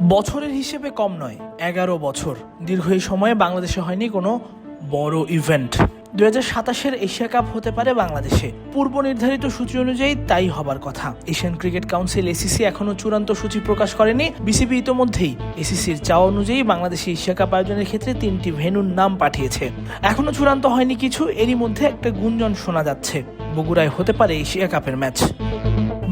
বছরের হিসেবে কম নয়, 11 বছর দীর্ঘ এই সময়ে বাংলাদেশে হয়নি কোনো বড় ইভেন্ট। 2027-এর এশিয়া কাপ হতে পারে বাংলাদেশে, পূর্ব নির্ধারিত সূচি অনুযায়ী তাই হবার কথা। এশিয়ান ক্রিকেট কাউন্সিল এসিসি এখনো চূড়ান্ত সূচি প্রকাশ করেনি। বিসিবি ইতোমধ্যেই এসিসির চাওয়া অনুযায়ী বাংলাদেশে এশিয়া কাপ আয়োজনের ক্ষেত্রে 3টি ভেন্যুর নাম পাঠিয়েছে। এখনো চূড়ান্ত হয়নি কিছু, এরই মধ্যে একটা গুঞ্জন শোনা যাচ্ছে, বগুড়ায় হতে পারে এশিয়া কাপের ম্যাচ।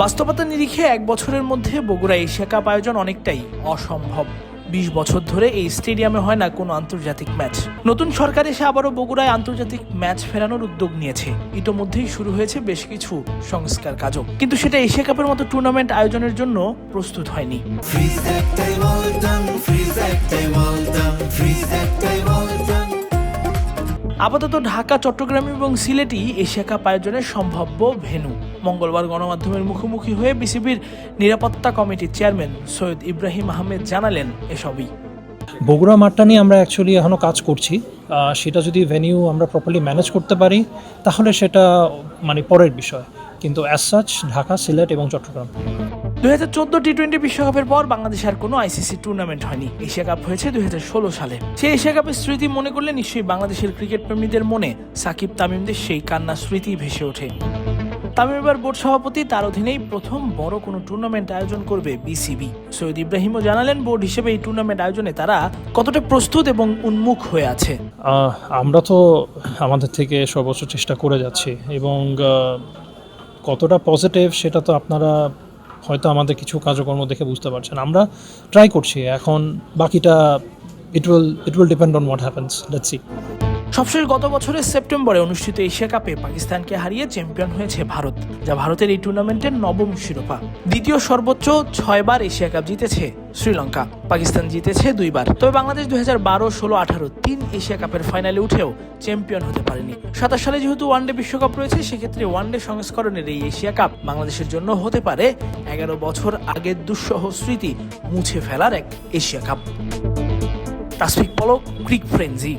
বাস্তবতা নিরিখে 1 বছরের মধ্যে বগুড়া এশিয়া কাপ আয়োজন অনেকটাই অসম্ভব। 20 বছর ধরে এই স্টেডিয়ামে হয় না কোনো আন্তর্জাতিক ম্যাচ। নতুন সরকার এসে আবারও বগুড়ায় আন্তর্জাতিক ম্যাচ ফেরানোর উদ্যোগ নিয়েছে। ইতোমধ্যেই শুরু হয়েছে বেশ কিছু সংস্কার কাজও, কিন্তু সেটা এশিয়া কাপের মতো টুর্নামেন্ট আয়োজনের জন্য প্রস্তুত হয়নি। আপাতত ঢাকা, চট্টগ্রাম এবং সিলেটই এশিয়া কাপ আয়োজনের সম্ভাব্য ভেন্যু। মঙ্গলবার গণমাধ্যমের মুখোমুখি হয়ে বিসিবির নিরাপত্তা কমিটির চেয়ারম্যান সৈয়দ ইব্রাহিম আহমেদ জানালেন এসবই। বগুড়া মাঠটা নিয়ে আমরা অ্যাকচুয়ালি এখনও কাজ করছি। সেটা যদি ভেন্যু আমরা প্রপারলি ম্যানেজ করতে পারি তাহলে সেটা পরের বিষয়, কিন্তু অ্যাজ সাচ ঢাকা, সিলেট এবং চট্টগ্রাম। 2014 টি-20 বিশ্বকাপের পর বাংলাদেশে আর কোনো আইসিসি টুর্নামেন্ট হয়নি। এশিয়া কাপ হয়েছে 2016 সালে। সেই এশিয়া কাপের স্মৃতি মনে করলে নিশ্চয়ই বাংলাদেশের ক্রিকেট প্রেমীদের মনে সাকিব তামিমদের সেই কান্না স্মৃতি ভেসে ওঠে। তামিম এবার বোর্ড সভাপতি, তার অধীনেই প্রথম বড় কোনো টুর্নামেন্ট আয়োজন করবে বিসিবি। সৈয়দ ইব্রাহিমও জানালেন বোর্ড হিসেবে এই টুর্নামেন্ট আয়োজনে তারা কতটা প্রস্তুত এবং উন্মুখ হয়ে আছে। আমরা তো আমাদের থেকে সর্বোচ্চ চেষ্টা করে যাচ্ছি, এবং কতটা পজিটিভ সেটা তো আপনারা হয়তো আমাদের কিছু কার্যক্রম দেখে বুঝতে পারছেন। আমরা ট্রাই করছি, এখন বাকিটা it will depend on what happens, let's see. সবশেষ গত বছরের সেপ্টেম্বরে অনুষ্ঠিত এশিয়া কাপে পাকিস্তানকে হারিয়ে চ্যাম্পিয়ন হয়েছে ভারত, যা ভারতের এই টুর্নামেন্টের 9ম শিরোপা। দ্বিতীয় সর্বোচ্চ 6 বার এশিয়া কাপ জিতেছে শ্রীলঙ্কা। পাকিস্তান জিতেছে 2 বার। তবে বাংলাদেশ 2012, 16, 18 3 এশিয়া কাপের ফাইনালে উঠেও চ্যাম্পিয়ন হতে পারেনি। 27 সালে যেহেতু ওয়ানডে বিশ্বকাপ রয়েছে, সেক্ষেত্রে ওয়ানডে সংস্করণের এই এশিয়া কাপ বাংলাদেশের জন্য হতে পারে 11 বছর আগের দুঃসহ স্মৃতি মুছে ফেলার এক এশিয়া কাপ। তাসফিক পলক, ক্রিক ফ্রেঞ্জি।